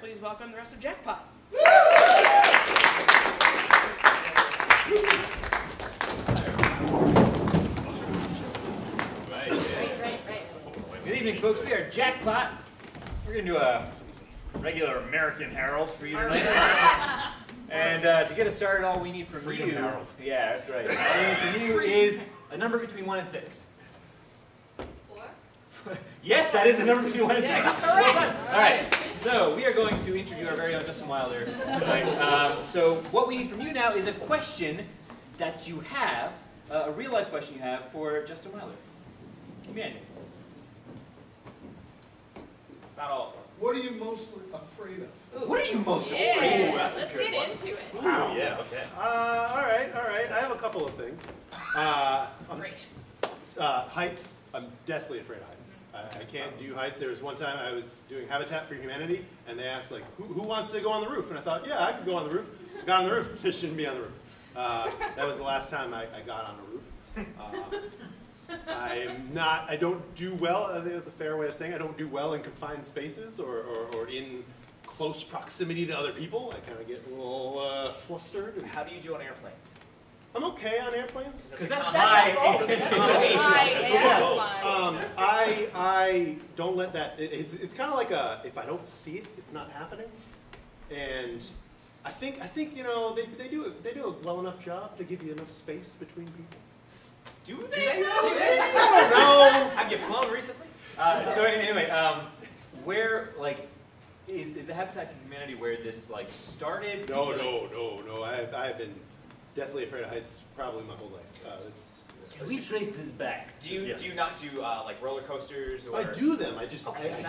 please welcome the rest of Jackpot. Good evening, folks. We are Jackpot. We're going to do a regular American Herald for you tonight. And to get us started, all we need from you... Herald. Yeah, that's right. All we need from you is a number between 1 and 6. 4? Yes, that is the number between 1 and 6. Correct. All right. So we are going to interview our very own Justin Wilder tonight. So what we need from you now is a question that you have, a real-life question you have for Justin Wilder. Give me a name. Not all at once. What are you mostly afraid of? What are you most afraid of? Let's get into it. Wow. Yeah, okay. All right. I have a couple of things. Great. Heights. I'm deathly afraid of heights. I can't do heights. There was one time I was doing Habitat for Humanity, and they asked, like, who wants to go on the roof? And I thought, yeah, I could go on the roof. I got on the roof. I shouldn't be on the roof. That was the last time I got on a roof. I don't do well, I think that's a fair way of saying I don't do well in confined spaces or in close proximity to other people. I kind of get a little flustered. And How do you do on airplanes? I'm okay on airplanes. Because that's high. I don't let that, it's kind of like if I don't see it, it's not happening. And I think you know, they do a well enough job to give you enough space between people. Do they? I don't know. Have you flown recently? So anyway, where like is the Habitat for Humanity where this like started? No. I have been deathly afraid of heights probably my whole life. Can we trace this back? Do you not do like roller coasters or? I do them. I Okay,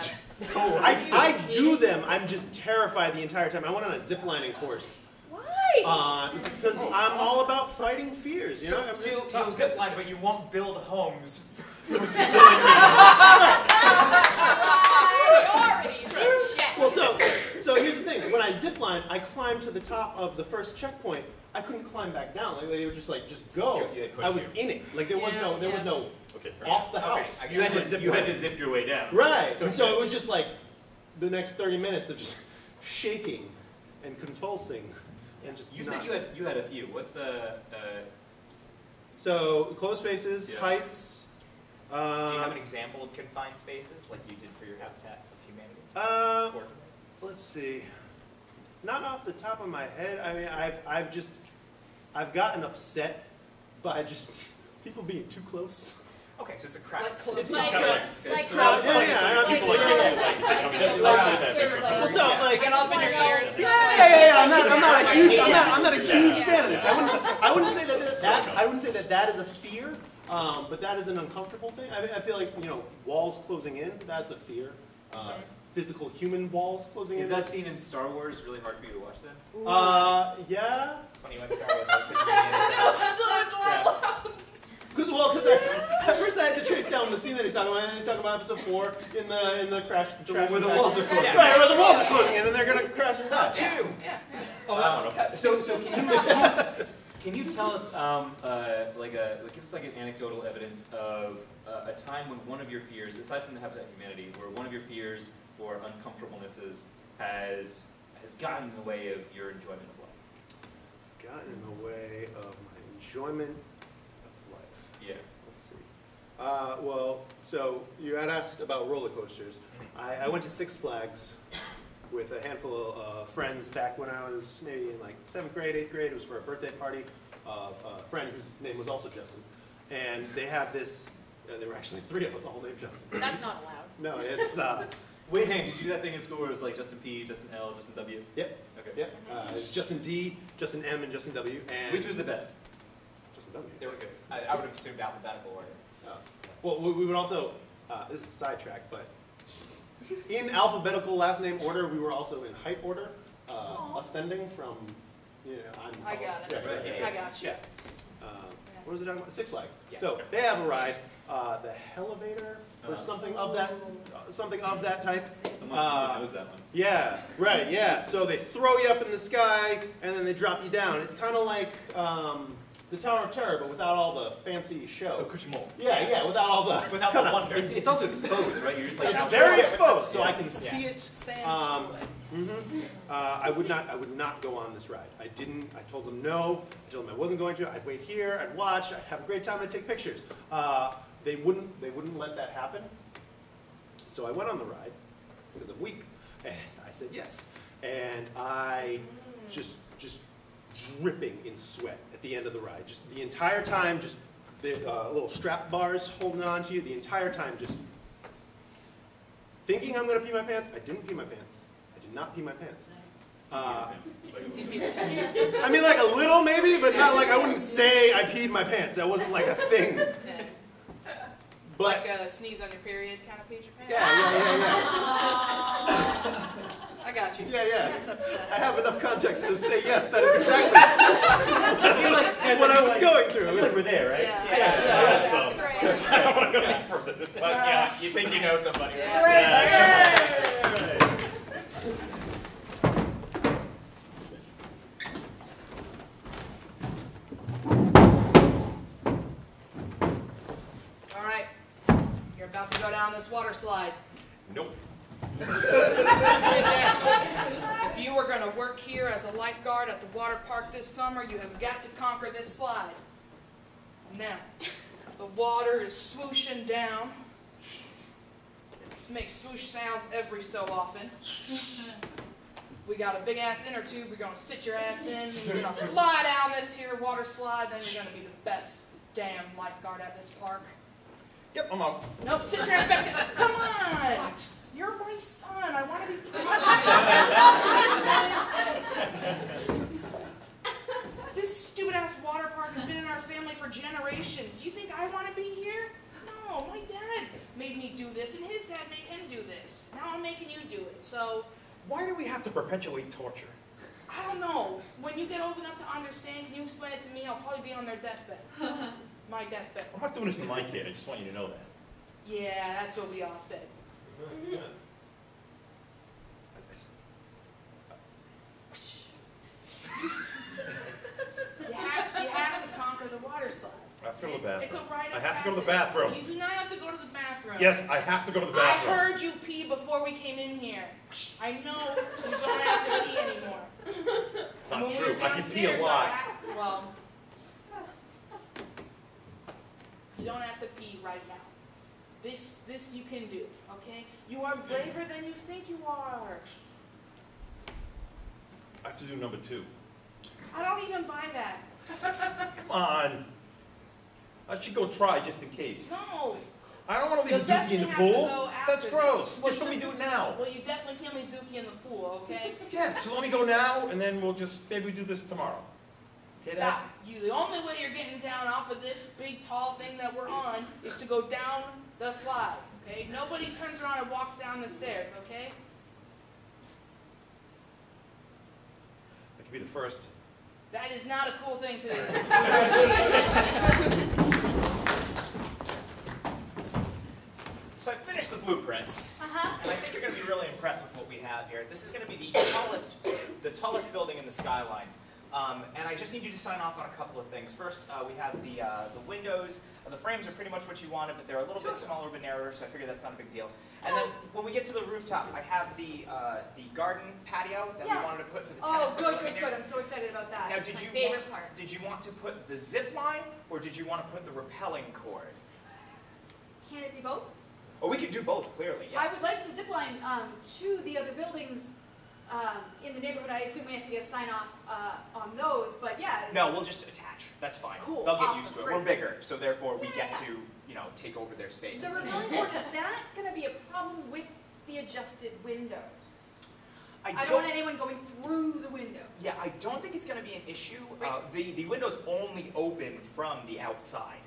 do them. I'm just terrified the entire time. I went on a zip lining course. Why? Because I'm all about fighting feers. You know? So you'll zip line, but you won't build homes. Well, so here's the thing. When I zip line, I climbed to the top of the first checkpoint. I couldn't climb back down. Like, they were just like, just go. I was in it. Like there was no off the house. Okay. You had to zip your way down. Right. So it was just like the next 30 minutes of just shaking and convulsing and just. You said you had a few. What's So closed spaces, Yeah. heights. Do you have an example of confined spaces like you did for your Habitat of Humanity? Let's see. Not off the top of my head. I mean, I've gotten upset by just people being too close. Okay, so it's a crowd. Like close. It's Like kind of close. like crowd. So like, Get off in your ears. yeah. I'm not a huge fan of this. I wouldn't say that is a fear. But that is an uncomfortable thing. I feel like, you know, walls closing in, that's a fear. Physical human walls closing in. Is that scene in Star Wars really hard for you to watch then? Yeah. It's funny when Star Wars was 6 minutes. That was so adorable. Because at first I had to trace down the scene that he's talking about, and he's talking about episode 4 in the trash where the walls are closing. Yeah, right, where the walls are closing in, and they're gonna crash and die. Yeah. Oh, that one. So can you tell us give us like an anecdotal evidence of a time when one of your fears, aside from the Habitat for Humanity, where one of your fears or uncomfortablenesses has gotten in the way of your enjoyment of life? It's gotten in the way of my enjoyment of life. Yeah. Let's see. Well, so you had asked about roller coasters. I went to Six Flags with a handful of friends back when I was maybe in like 7th grade, 8th grade. It was for a birthday party. A friend whose name was also Justin. And they have this, there were actually 3 of us all named Justin. That's not allowed. No, it's, Wait, hang on, did you do that thing in school where it was like Justin P, Justin L, Justin W? Yep. Okay. Yep. It's Justin D, Justin M, and Justin W. And which was the best? Justin W. They were good. I would have assumed alphabetical order. Well, we would also, this is a sidetrack, but in alphabetical last name order, we were also in height order, ascending from, you know, I got it. Yeah. I got you. Yeah. What was it talking about? Six Flags. Yes. So they have a ride, the Hellevator or something of that type. Someone knows that one. Yeah, right, yeah. So they throw you up in the sky and then they drop you down. It's kind of like the Tower of Terror, but without all the fancy show. Accoutrement. Yeah, without all the Without the wonder. It's also exposed, right? You're just like it's out very there. exposed, so Yeah. I can see it. Sand Yeah. I would not go on this ride. I told them no. I told them I wasn't going to. I'd wait here. I'd watch. I'd have a great time. I'd take pictures. They wouldn't let that happen. So I went on the ride because I'm weak, and I said yes. And I just dripping in sweat at the end of the ride. Just the entire time, just the little strap bars holding on to you. The entire time, just thinking I'm going to pee my pants. I didn't pee my pants. I did not pee my pants. I mean, like a little maybe, but not like I wouldn't say I peed my pants. That wasn't like a thing. Yeah. But Like a sneeze on your period kind of peed your pants? yeah. I got you. Yeah. That's upsetting. I have enough context to say yes, that is exactly what I was going I feel like through. we're there, right? Yeah. That's right. I don't want to go any further. But yeah, you think you know somebody. Yeah. All right, you're about to go down this water slide. Nope. Sit down. If you were going to work here as a lifeguard at the water park this summer, you have got to conquer this slide. Now, the water is swooshing down. It makes swoosh sounds every so often. We got a big ass inner tube. You're going to sit your ass in. You're going to fly down this here water slide. Then you're going to be the best damn lifeguard at this park. Yep, I'm out. Nope, sit your ass back down. Come on. What? You're my son. I want to be friends. This stupid ass water park has been in our family for generations. Do you think I want to be here? No, my dad made me do this, and his dad made him do this. Now I'm making you do it. So, Why do we have to perpetuate torture? I don't know. When you get old enough to understand, can you explain it to me? I'll probably be on their deathbed. My deathbed. I'm not doing this to my kid. I just want you to know that. Yeah, that's what we all said. You have to conquer the water slide. I have to go to the bathroom. It's a rite of I have to go to the passage. bathroom. You do not have to go to the bathroom. Yes, I have to go to the I bathroom. heard you pee before we came in here. I know you don't have to pee anymore. It's not When we true. were I can pee a downstairs, lot. Well, you don't have to pee right now. This you can do, okay? You are braver than you think you are. I have to do number 2. I don't even buy that. Come on. I should go try just in case. No. I don't want to leave You'll a dookie in the definitely have to pool. go after That's this. gross. Well, Just let me do it now. Well, you definitely can't leave Dookie in the pool, okay? Yeah, so let me go now, and then we'll just maybe do this tomorrow. Okay, Dad? Stop. The only way you're getting down off of this big tall thing that we're on is to go down the slide, okay? Nobody turns around and walks down the stairs, okay? I could be the first. That is not a cool thing to do. So I finished the blueprints, Uh-huh. and I think you're going to be really impressed with what we have here. This is going to be the tallest building in the skyline. And I just need you to sign off on a couple of things. First, we have the windows. The frames are pretty much what you wanted, but they're a little bit smaller, but narrower, so I figure that's not a big deal. And then when we get to the rooftop, I have the garden patio that we wanted to put for the tenants. Oh, that were good, living good, there. good. I'm so excited about that. Now, It's did my you favorite part. Did you want to put the zip line, or did you want to put the rappelling cord? Can it be both? Oh, we could do both, clearly, yes. I would like to zip line to the other buildings in the neighborhood. I assume we have to get a sign off on those, but yeah. No, we'll just attach. That's fine. Cool, They'll get awesome, used to it. great. We're bigger, so therefore we Yeah, get to, take over their space. The repelling cord, is that going to be a problem with the adjusted windows? I don't want anyone going through the windows. Yeah, I don't think it's going to be an issue. Right. The windows only open from the outside,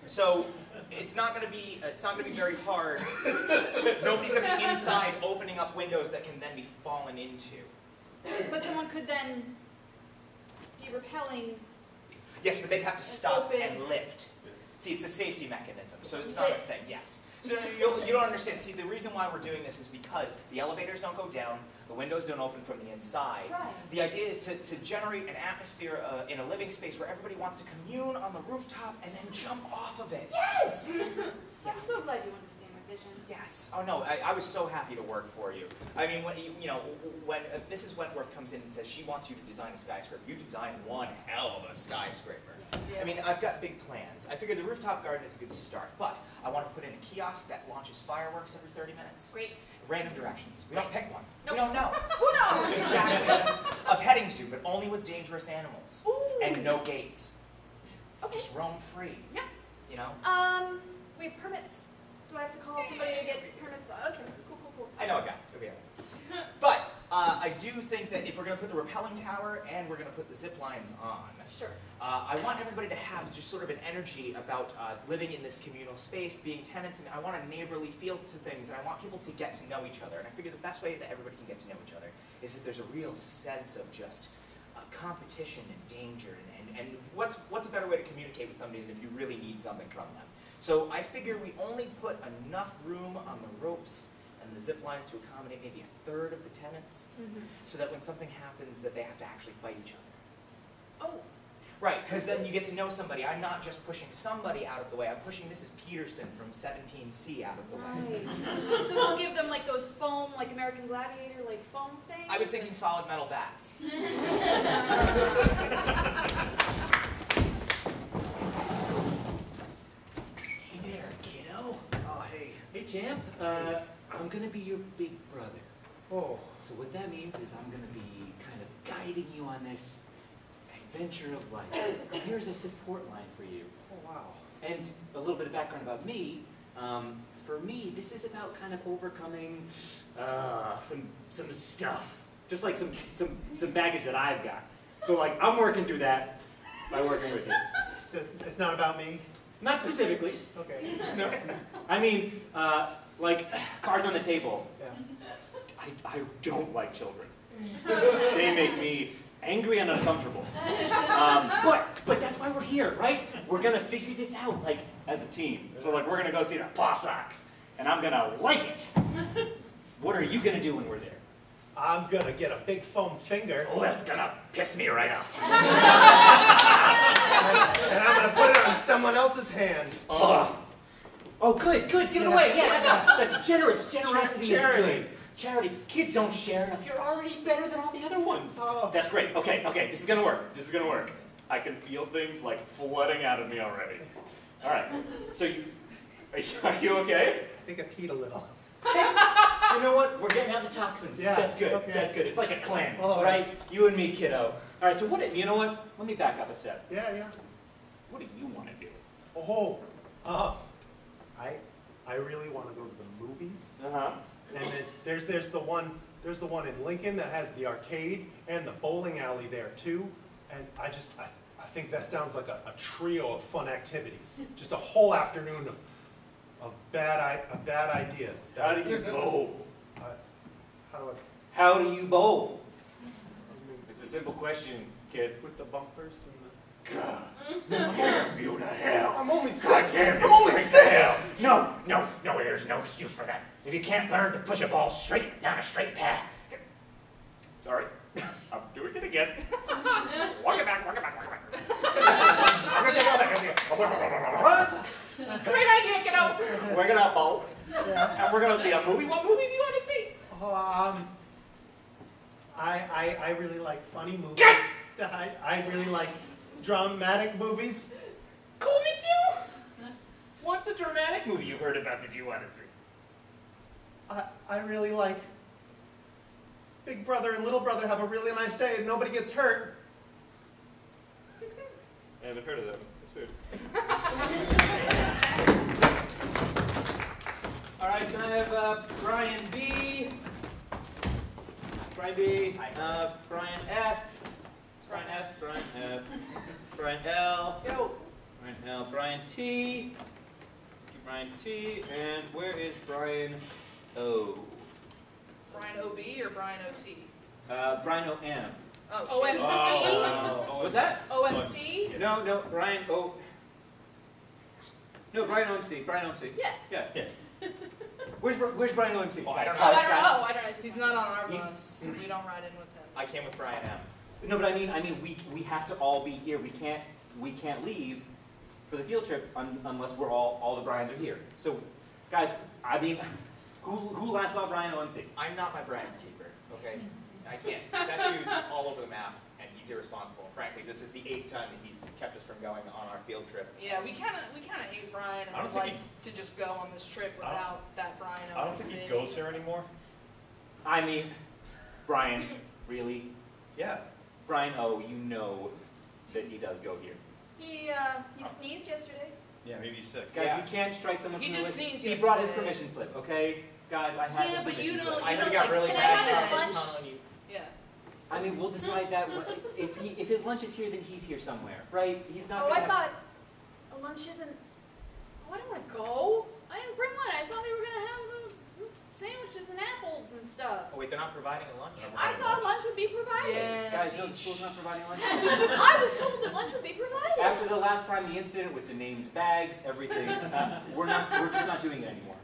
so it's not going to be very hard. Nobody's going to be inside opening up windows that can then be fallen into. But someone could then be repelling. Yes, but they'd have to stop open. and lift. See, it's a safety mechanism, so it's not a Lift. thing. Yes. So you don't understand. See, the reason why we're doing this is because the elevators don't go down, the windows don't open from the inside. Right. The idea is to generate an atmosphere in a living space where everybody wants to commune on the rooftop and then jump off of it. Yes! I'm so glad you understand my vision. Yes. Oh no, I was so happy to work for you. I mean, when when Mrs. Wentworth comes in and says she wants you to design a skyscraper, you design one hell of a skyscraper. Yeah. I mean, I've got big plans. I figure the rooftop garden is a good start, but I want to put in a kiosk that launches fireworks every 30 minutes. Great. Random directions. We don't pick one. Nope. We don't know. Who knows? Exactly. A petting zoo, but only with dangerous animals. Ooh. And no gates. Okay. Just roam free. Yeah. You know? We have permits. Do I have to call somebody to get permits? Okay, cool. I know a guy. It'll be okay. But I do think that if we're going to put the rappelling tower and we're going to put the zip lines on, Sure. I want everybody to have just sort of an energy about living in this communal space, being tenants, and I want a neighborly feel to things, and I want people to get to know each other. And I figure the best way that everybody can get to know each other is if there's a real sense of just competition and danger, and what's a better way to communicate with somebody than if you really need something from them. So I figure we only put enough room on the ropes and the zip lines to accommodate maybe a third of the tenants, so that when something happens that they have to actually fight each other. Oh. Right, because then you get to know somebody. I'm not just pushing somebody out of the way, I'm pushing Mrs. Peterson from 17C out of the way. Right. So we'll give them like those foam, like American Gladiator, like foam things? I was thinking solid metal bats. Hey there, kiddo. Oh, hey. Hey, champ. I'm gonna be your big brother. Oh. So what that means is I'm gonna be kind of guiding you on this adventure of life. And here's a support line for you. Oh, wow. And a little bit of background about me. For me, this is about kind of overcoming some stuff. Just like some baggage that I've got. So like, I'm working through that by working with you. So it's not about me? Not specifically. Okay. No. I mean, like, cards on the table. Yeah. I don't like children. They make me angry and uncomfortable. But that's why we're here, right? We're gonna figure this out, like, as a team. So, like, we're gonna go see the Paw Sox, and I'm gonna like it. What are you gonna do when we're there? I'm gonna get a big foam finger. Oh, that's gonna piss me right off. And I'm gonna put it on someone else's hand. Oh, good, give it away. Yeah, that's generous. Generosity Charity. is good. Charity. Kids don't share enough. You're already better than all the other ones. Oh. That's great. Okay, this is gonna work. This is gonna work. I can feel things like flooding out of me already. All right, so are you okay? I think I peed a little. You know what? We're getting out the toxins. Yeah, That's good. okay. That's good. It's like a cleanse, All right? right. You and me, kiddo. All right, so you know what? Let me back up a step. Yeah. What do you want to do? Oh, I really want to go to the movies. Uh-huh. And then there's the one in Lincoln that has the arcade and the bowling alley there too. And I think that sounds like a trio of fun activities. Just a whole afternoon of bad ideas. How do you bowl? How do I? How do you bowl? It's a simple question, kid. With the bumpers and God damn you to hell. I'm only God six. damn you I'm only straight to 6. hell. No, there's no excuse for that. If you can't learn to push a ball straight down a straight path. Sorry, I'm doing it again. Walk it back. I'm gonna take it back. Great idea, kiddo. We're gonna bowl, and we're gonna see a movie. What movie do you want to see? I really like funny movies. Yes! I really like dramatic movies. Cool, me too. What's a dramatic movie you've heard about that you want to see? I really like Big Brother and Little Brother have a really nice day and nobody gets hurt. I haven't heard of that one. All right, can I have Brian B? Brian B. Brian F. Brian F. Brian F. Brian L. Yo. Brian L. Brian T. Brian T. And where is Brian O? Brian O.B. or Brian O.T.? Brian O.M. Oh, shit. OMC? What's that? OMC? No, Brian O. No, Brian OMC. Brian OMC. Yeah. Yeah. Where's Brian OMC? I don't Oh, I don't know. He's not on our bus. We don't ride in with him. I came with Brian M. No, but I mean, we have to all be here. We can't leave for the field trip unless we're all the Bryans are here. So Guys, I mean, who last saw Brian OMC? I'm not my Brian's keeper, okay? I can't. That dude's all over the map, and he's irresponsible. Frankly, this is the 8th time that he's kept us from going on our field trip. Yeah, we kind of hate Brian, and I don't would think like to just go on this trip without that Brian OMC. I don't think he goes here anymore. I mean, Brian, really? Yeah. Brian O, you know that he does go here. He sneezed yesterday. Yeah, maybe he's sick. Guys, Yeah. we can't strike someone He from the did list. sneeze He brought his yesterday. permission slip, okay? Guys, I have Yeah, his but permission you slip. don't- I know he know, got like, really can I bad. have his at lunch? telling you. Yeah. I mean, we'll decide that if his lunch is here, then he's here somewhere, right? He's not Oh, gonna I have- thought a lunch isn't. Oh, I don't want to go. I didn't bring one. I thought they were gonna have sandwiches and apples and stuff. Oh wait, they're not providing a lunch? I thought lunch would be provided. Yeah, Guys, no, the teach. school's not providing lunch. I was told that lunch would be provided. After the last time, the incident with the named bags, everything, we're just not doing it anymore.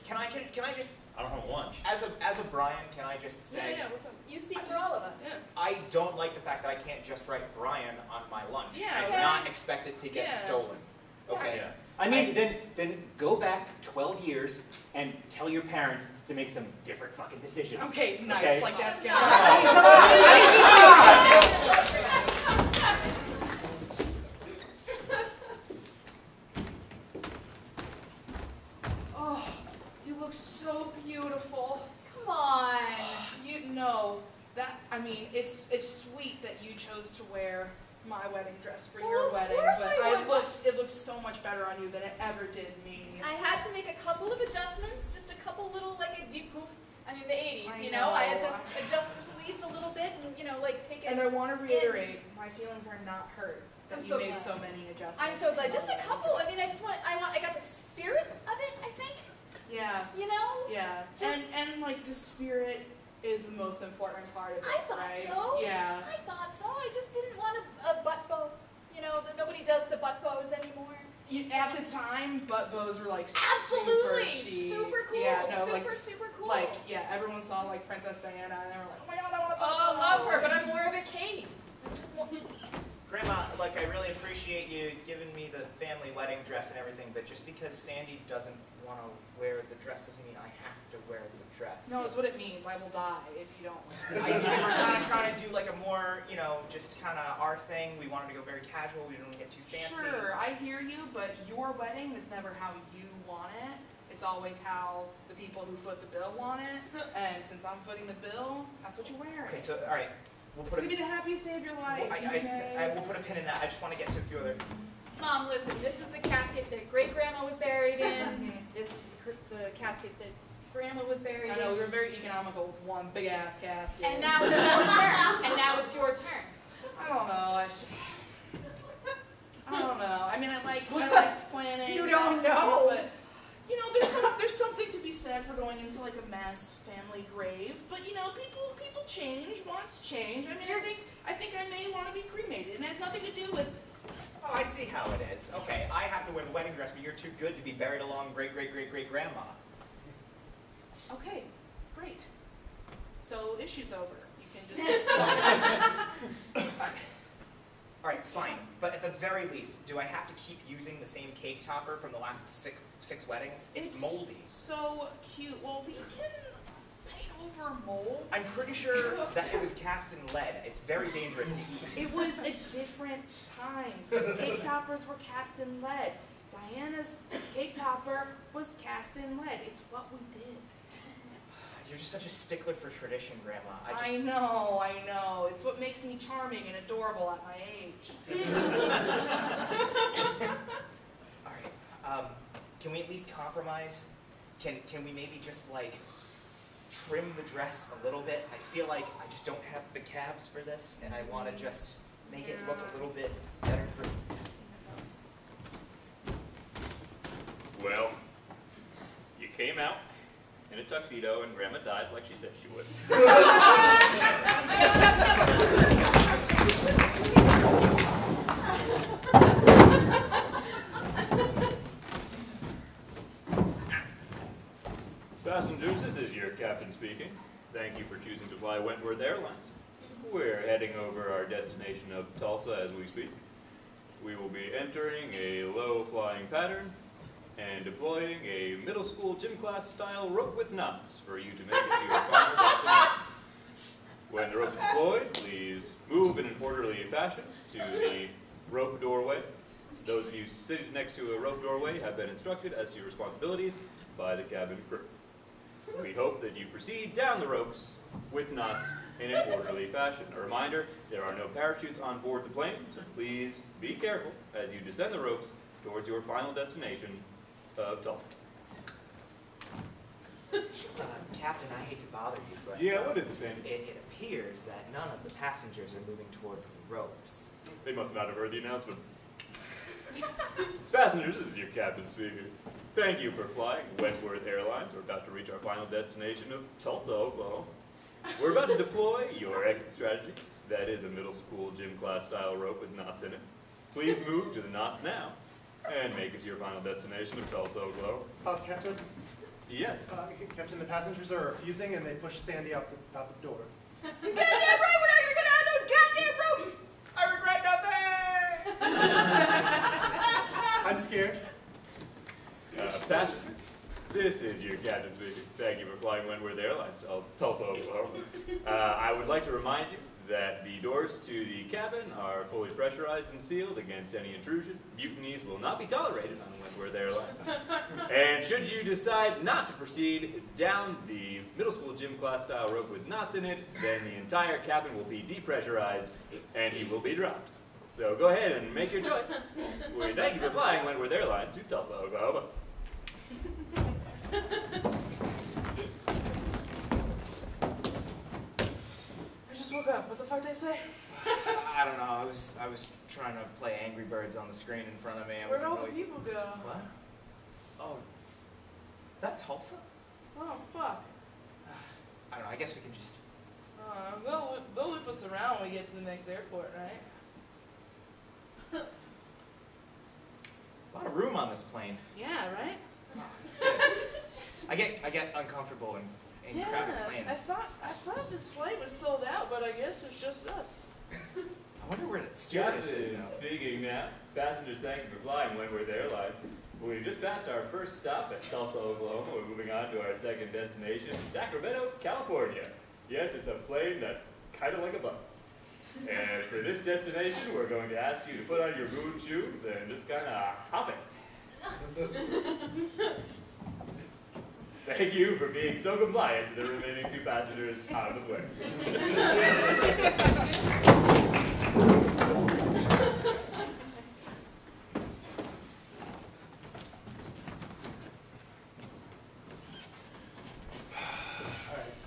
Can I just, I don't have lunch. as a Brian, can I just say, Yeah, what's up? You speak for all of us. Yeah. I don't like the fact that I can't just write Brian on my lunch Yeah, and yeah. not expect it to get Yeah. stolen. Okay? Yeah. I mean, then go back 12 years and tell your parents to make some different fucking decisions. Okay, nice. Okay? Like that's Oh, Oh, you look so beautiful. Come on. You know that. I mean, it's sweet that you chose to wear my wedding dress for Well, your of wedding, course but I would. it looks so much better on you than it ever did me. I had to make a couple of adjustments, just a couple little, like a deep poof. I mean, the 80s, I you know? I had know. to adjust the sleeves a little bit and, you know, like take it. And I want to reiterate, my feelings are not hurt that I'm you so made glad. so many adjustments. I'm so glad. Just a couple. I mean, I got the spirit of it, I think. Yeah, You know? yeah. Just- and like the spirit is the most important part of it, I thought right? so. Yeah. I thought so. I just didn't want a butt bow. You know, nobody does the butt bows anymore. At the time, butt bows were like Absolutely. super chic. Super cool. Yeah, no, super cool. like yeah, everyone saw like Princess Diana and they were like, oh my god, I want a butt Oh, bow. I love her, but I'm more of a Katie. I just want. Grandma, like, I really appreciate you giving me the family wedding dress and everything, but just because Sandy doesn't want to wear the dress doesn't mean I have to wear the dress. No, it's what it means. I will die if you don't. I mean, we're kind of trying to do like a more, you know, just kind of our thing. We wanted to go very casual. We didn't want to get too fancy. Sure, I hear you, but your wedding is never how you want it. It's always how the people who foot the bill want it. And since I'm footing the bill, that's what you're wearing. Okay, so, all right. We'll It's put gonna be the happiest day of your life. I will put a pin in that. I just want to get to a few other. Mom, listen. This is the casket that great grandma was buried in. This is the casket that grandma was buried I know, we in. were very economical with one big ass casket. And now it's your turn. And now it's your turn. I don't know. I don't know. I mean, I like planning. You don't know. But you know, there's something to be said for going into like a mass family grave. But you know, people change. Wants change. I mean, I think I may want to be cremated, and it has nothing to do with. Oh, I see how it is. Okay, I have to wear the wedding dress, but you're too good to be buried along great grandma. Okay, great. So issue's over. You can just. All right, fine. But at the very least, do I have to keep using the same cake topper from the last six weddings? It's moldy. So cute. Well, we can paint over mold. I'm pretty sure that it was cast in lead. It's very dangerous to eat. It was a different time. Cake toppers were cast in lead. Diana's cake topper was cast in lead. It's what we did. You're just such a stickler for tradition, Grandma. I know. It's what makes me charming and adorable at my age. All right. Can we at least compromise? Can we maybe just like trim the dress a little bit? I feel like I just don't have the calves for this, and I want to just make it look a little bit better for. Well, you came out in a tuxedo and Grandma died like she said she would. Passengers, this is your captain speaking. Thank you for choosing to fly Wentworth Airlines. We're heading over our destination of Tulsa as we speak. We will be entering a low-flying pattern, and deploying a middle school gym class style rope with knots for you to make it to your final destination. When the rope is deployed, please move in an orderly fashion to the rope doorway. Those of you sitting next to a rope doorway have been instructed as to your responsibilities by the cabin crew. We hope that you proceed down the ropes with knots in an orderly fashion. A reminder, there are no parachutes on board the plane, so please be careful as you descend the ropes towards your final destination of Tulsa. Captain, I hate to bother you, but Yeah, what is it, Sandy? it appears that none of the passengers are moving towards the ropes. They must not have heard the announcement. Passengers, this is your captain speaking. Thank you for flying Wentworth Airlines. We're about to reach our final destination of Tulsa, Oklahoma. We're about to deploy your exit strategy. That is a middle school gym class style rope with knots in it. Please move to the knots now and make it to your final destination of Tulsa, Oklahoma. Captain? Yes. Captain, the passengers are refusing and they push Sandy out the door. Goddamn right, we're not even gonna have no goddamn ropes! I regret nothing! I'm scared. Passengers, this is your captain speaking. Thank you for flying Wentworth Airlines, Tulsa, Oklahoma. I would like to remind you that the doors to the cabin are fully pressurized and sealed against any intrusion. Mutinies will not be tolerated on Wentworth Airlines. And should you decide not to proceed down the middle school gym class style rope with knots in it, then the entire cabin will be depressurized and you will be dropped. So go ahead and make your choice. We thank you for flying Wentworth Airlines to Tulsa, Oklahoma. I just woke up. What the fuck they say? I don't know. I was trying to play Angry Birds on the screen in front of me. Where'd all the people go? What? Oh, is that Tulsa? Oh, fuck. I don't know. I guess we can just. They'll loop us around when we get to the next airport, right? A lot of room on this plane. Yeah, right? Oh, that's good. I get uncomfortable in crowded planes. I thought this flight was sold out, but I guess it's just us. I wonder where that stewardess is Captain now. speaking now. Passengers, thank you for flying Wentworth Airlines. We've just passed our first stop at Tulsa, Oklahoma. We're moving on to our second destination, Sacramento, California. Yes, it's a plane that's kind of like a bus. And for this destination, we're going to ask you to put on your moon shoes and just kind of hop it. Thank you for being so compliant to the remaining 2 passengers on the plane.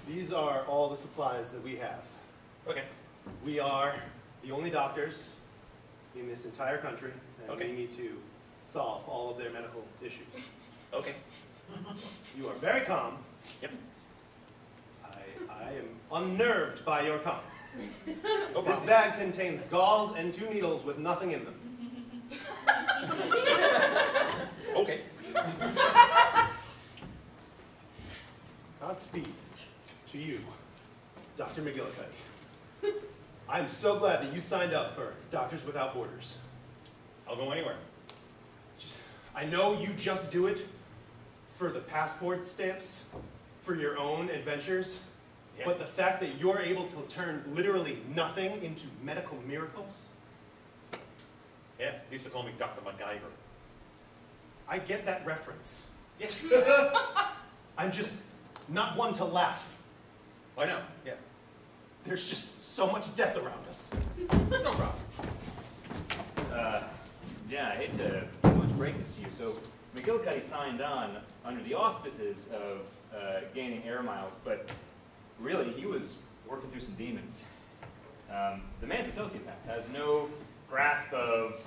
These are all the supplies that we have. Okay. We are the only doctors in this entire country, and Okay. we need to solve all of their medical issues. Okay. You are very calm. Yep. I am unnerved by your calm. No This problem. bag contains gauze and 2 needles with nothing in them. Okay. Godspeed to you, Dr. McGillicuddy. I'm so glad that you signed up for Doctors Without Borders. I'll go anywhere. I know you just do it for the passport stamps, for your own adventures, Yeah. but the fact that you're able to turn literally nothing into medical miracles, Yeah, they used to call me Dr. MacGyver. I get that reference. Yes. I'm just not one to laugh. I know, yeah. There's just so much death around us. No problem. Yeah, I hate to too much break this to you. So McGillicuddy signed on under the auspices of gaining air miles, but really he was working through some demons. The man's a sociopath, has no grasp of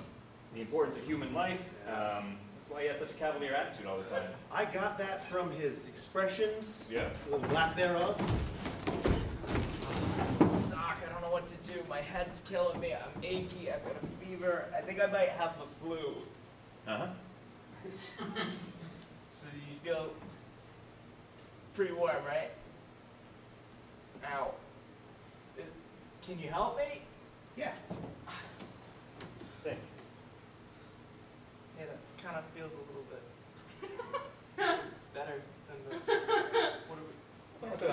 the importance of human life. That's why he has such a cavalier attitude all the time. I got that from his expressions, Yeah. the lack thereof. Doc, I don't know what to do. My head's killing me. I'm achy. I've got a fever. I think I might have the flu. Uh-huh. So you feel it's pretty warm, right? Ow. Can you help me? Yeah. Same. Yeah, that kind of feels a little bit. Better than the. What are we?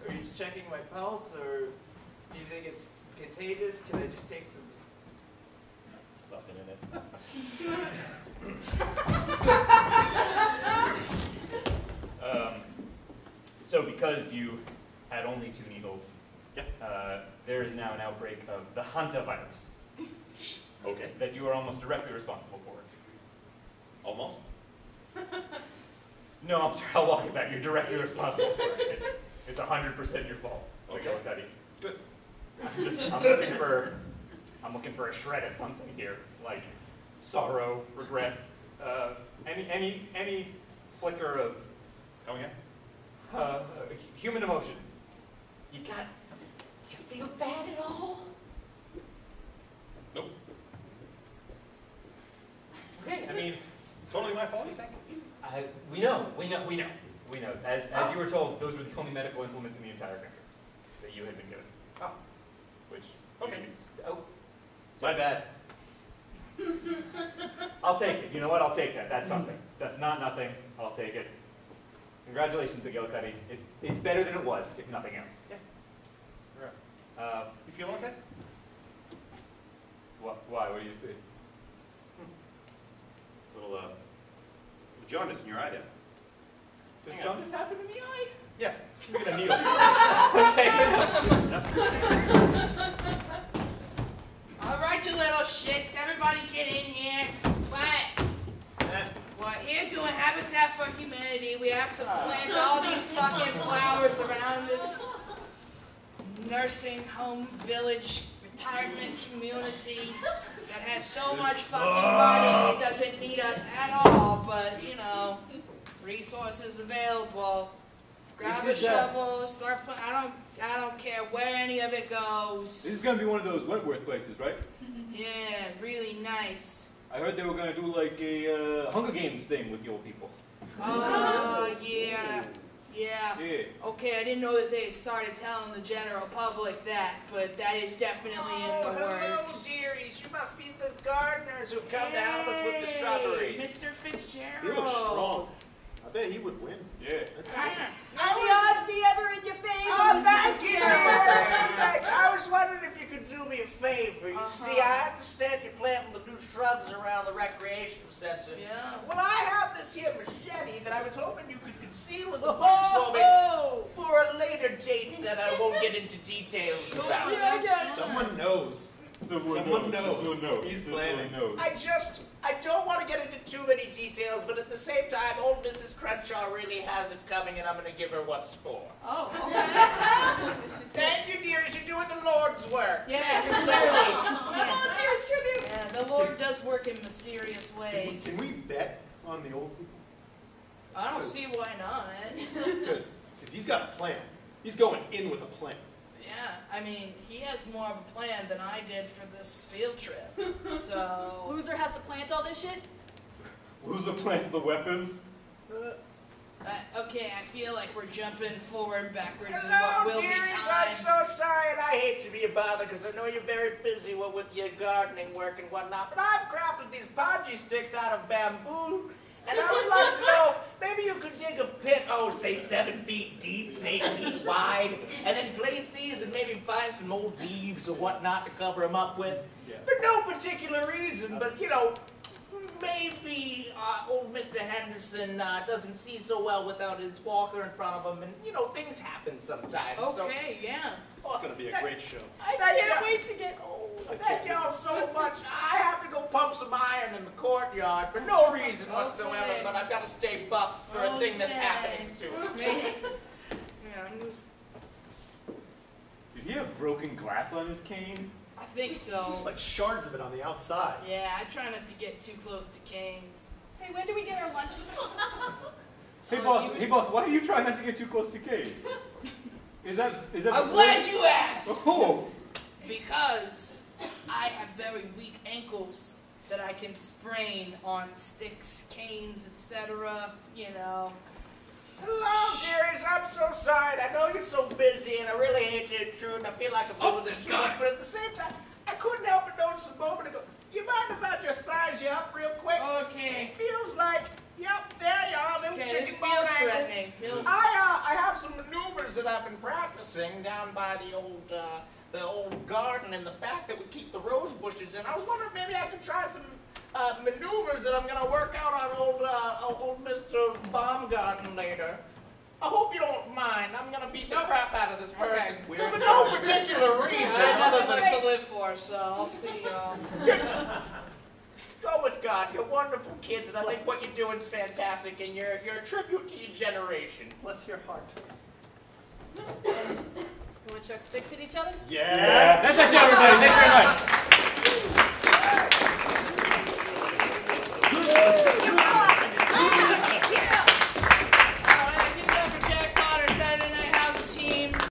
Are you checking my pulse, or do you think it's contagious? Can I just take some Stuff in it. So because you had only 2 needles, there is now an outbreak of the hantavirus Okay. that you are almost directly responsible for. Almost. No, I'm sorry, I'll walk it back. You're directly responsible for it. It's 100% your fault, Okay. McGillicuddy. Good. I'm looking for a shred of something here, like sorrow, regret, any flicker of Come again? human emotion. You feel bad at all? Nope. Okay, I mean, Totally my fault, you think? we know. As you were told, those were the only medical implements in the entire country that you had been given. Oh. Which Okay. you used. Oh, My bad. I'll take it. You know what? I'll take that. That's something. That's not nothing. I'll take it. Congratulations, McGillicuddy. It's better than it was, if nothing else. Yeah. You You feeling okay? Why? What do you see? Little jaundice in your eye there. Does jaundice happen in the eye? Yeah. Let me get a needle. All right, you little shits. Everybody get in here. What? We're here doing Habitat for Humanity. We have to plant all these fucking flowers around this nursing home, village, retirement community that has so much fucking money. It doesn't need us at all, but, you know, resources available. Grab a shovel, start putting, I don't care where any of it goes. This is gonna be one of those Wentworth places, right? Yeah, really nice. I heard they were gonna do like a Hunger Games thing with the old people. Oh, yeah. Yeah. Yeah. Okay, I didn't know that they had started telling the general public that, but that is definitely in the hello, works. dearies. You must be the gardeners who've come to help us with the Hey, shrubbery. Mr. Fitzgerald. He looks strong. I bet he would win. Yeah. That's May the odds be ever in your favor. Oh, Mr. thank you, dear. Fitzgerald. I was wondering if you could do me a favor. You see, I understand you're planting the new shrubs around the recreation center. Yeah. Well, I have this here machete that I was hoping you could conceal in the bushes for me for a later date that I won't get into details about. Someone knows. Someone knows. He's planning. I don't want to get into too many details, but at the same time, old Mrs. Crenshaw really has it coming, and I'm going to give her what's for. Oh, okay. Thank you, dears. You're doing the Lord's work. Yeah, clearly. Volunteers tribute. Yeah, the Lord does work in mysterious ways. Can we bet on the old people? I don't see why not. Because he's got a plan. He's going in with a plan. Yeah, I mean, he has more of a plan than I did for this field trip. So. Loser has to plant all this shit. Loser plants the weapons. Okay, I feel like we're jumping forward and backwards in Hello, what will be dears. time. I'm so sorry, and I hate to be a bother because I know you're very busy with your gardening work and whatnot. But I've crafted these bungee sticks out of bamboo, and I would like to know, maybe you could dig a pit, say 7 feet deep, 8 feet wide, and then place these and maybe find some old leaves or whatnot to cover them up with. Yeah. For no particular reason, but maybe old Mr. Henderson doesn't see so well without his walker in front of him, and things happen sometimes. Okay, yeah. This is going to be a great show. I can't wait to get old. Thank y'all so much. I have to go pump some iron in the courtyard for no reason whatsoever, Okay. but I've got to stay buff for a thing that's happening soon. Yeah, I'm just, Did he have broken glass on his cane? I think so. Like shards of it on the outside. Yeah, I try not to get too close to canes. Hey, when do we get our lunch? Hey Oh, boss, why do you try not to get too close to caves? Is that I'm glad you asked! Oh, Because I have very weak ankles that I can sprain on sticks, canes, etc. Hello, dearies. I'm so sorry. I know you're so busy, and I really hate to intrude, and I feel like I'm doing this too much, but at the same time, I couldn't help but notice a moment ago. Do Do you mind if I just size you up real quick? Okay. It feels like, yep, there you are, little Okay, this chicken bone feels ankles. threatening. I have some maneuvers that I've been practicing down by the old garden in the back that we keep the rose bushes in. I was wondering maybe I could try some maneuvers that I'm gonna work out on old Mr. Baumgarten later. I hope you don't mind. I'm gonna beat the crap out of this person Okay. for no particular reason. I have other nothing than left to live for, so I'll see y'all. go with God. You're wonderful kids, and I think what you're doing is fantastic, and you're a tribute to your generation. Bless your heart. You want to chuck sticks at each other? Yeah. That's actually everybody. Thank you very much.